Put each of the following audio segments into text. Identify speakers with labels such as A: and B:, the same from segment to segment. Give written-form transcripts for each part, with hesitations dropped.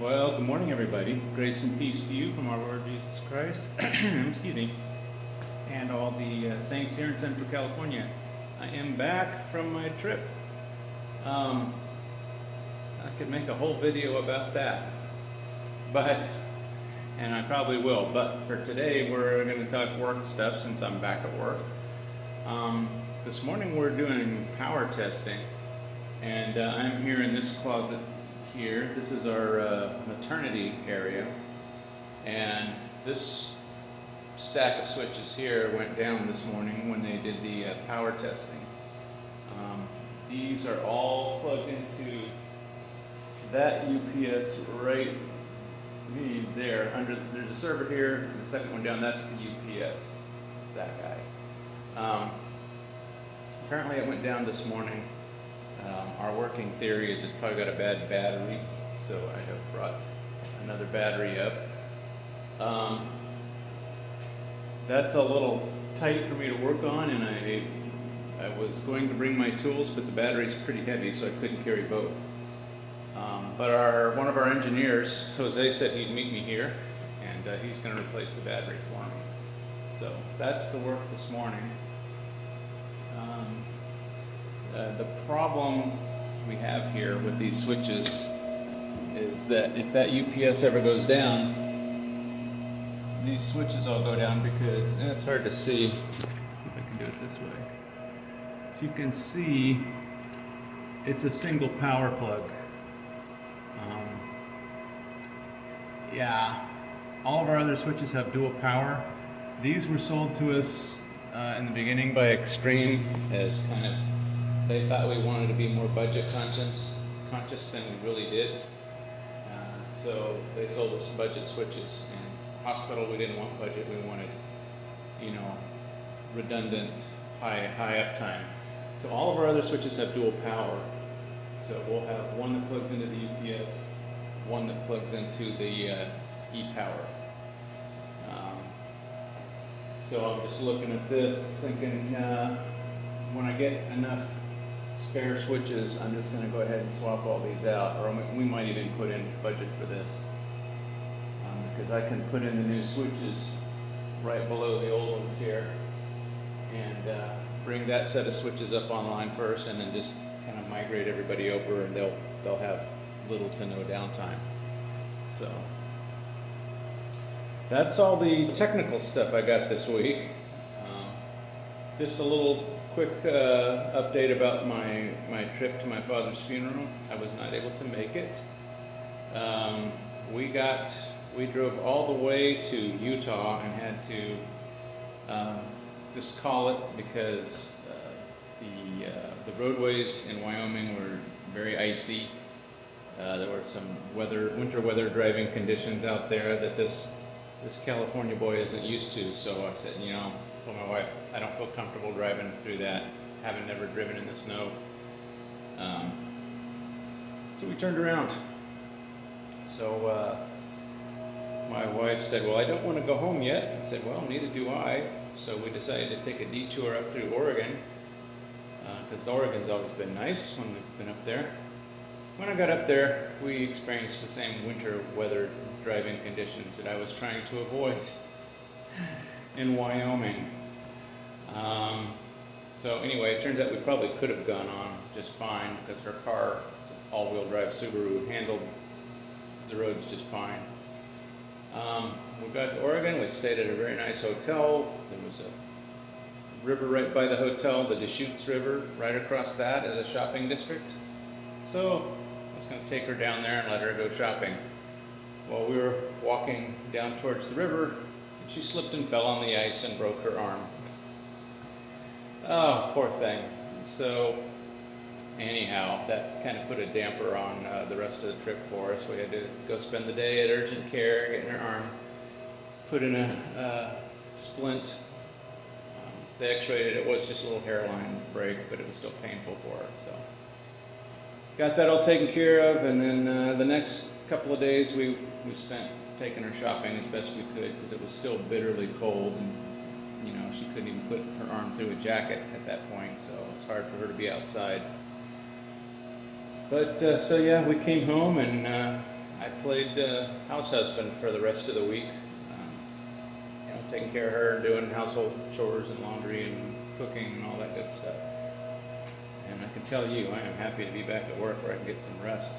A: Well, good morning, everybody. Grace and peace to you from our Lord Jesus Christ. Excuse me. And all the saints here in Central California. I am back from my trip. I could make a whole video about that, and I probably will. But for today, we're going to talk work stuff since I'm back at work. This morning, we're doing power testing, and I'm here in this closet here. This is our maternity area, and this stack of switches here went down this morning when they did the power testing. These are all plugged into that UPS right there. There's a server here, and the second one down, that's the UPS, that guy. Apparently it went down this morning. Our working theory is it's probably got a bad battery, so I have brought another battery up. That's a little tight for me to work on, and I was going to bring my tools, but the battery's pretty heavy, so I couldn't carry both. But one of our engineers, Jose, said he'd meet me here, and he's going to replace the battery for me. So that's the work this morning. The problem we have here with these switches is that if that UPS ever goes down, these switches all go down because, and it's hard to see. Let's see if I can do it this way. So you can see it's a single power plug. Yeah, all of our other switches have dual power. These were sold to us in the beginning by Extreme as kind of, they thought we wanted to be more budget conscious than we really did. So they sold us budget switches. And hospital, we didn't want budget, we wanted, redundant, high uptime. So all of our other switches have dual power. So we'll have one that plugs into the UPS, one that plugs into the e-power. So I'm just looking at this, thinking when I get enough spare switches, I'm just going to go ahead and swap all these out, or we might even put in budget for this, because I can put in the new switches right below the old ones here, and bring that set of switches up online first, and then just kind of migrate everybody over, and they'll have little to no downtime. So that's all the technical stuff I got this week. Just a little quick update about my trip to my father's funeral. I was not able to make it. We drove all the way to Utah and had to just call it because the roadways in Wyoming were very icy. There were some winter weather driving conditions out there that this California boy isn't used to. So I said, told my wife, I don't feel comfortable driving through that, having never driven in the snow. So we turned around. So my wife said, well, I don't want to go home yet. I said, well, neither do I. So we decided to take a detour up through Oregon, because Oregon's always been nice when we've been up there. When I got up there, we experienced the same winter weather driving conditions that I was trying to avoid in Wyoming. So anyway, it turns out we probably could have gone on just fine because her car, it's an all-wheel drive Subaru, handled the roads just fine. We got to Oregon, we stayed at a very nice hotel. There was a river right by the hotel, the Deschutes River, right across that is a shopping district. So I was going to take her down there and let her go shopping. Well, we were walking down towards the river, and she slipped and fell on the ice and broke her arm. Oh, poor thing. So anyhow, that kind of put a damper on the rest of the trip for us. We had to go spend the day at urgent care, getting her arm put in a splint. They x-rayed it. It was just a little hairline break, but it was still painful for her. So got that all taken care of, and then the next couple of days we spent taking her shopping as best we could because it was still bitterly cold, and she couldn't even put her arm through a jacket at that point, so it's hard for her to be outside. But so yeah, we came home, and I played house husband for the rest of the week. Taking care of her, doing household chores and laundry and cooking and all that good stuff. And I can tell you, I am happy to be back at work where I can get some rest.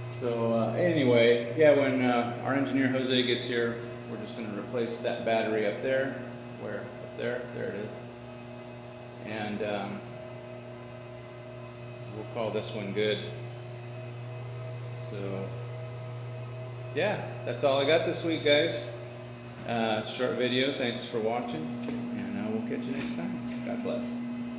A: So anyway, yeah, when our engineer Jose gets here, we're just going to replace that battery up there. Where? Up there? There it is. And we'll call this one good. So yeah, that's all I got this week, guys. Short video. Thanks for watching, and we'll catch you next time. God bless.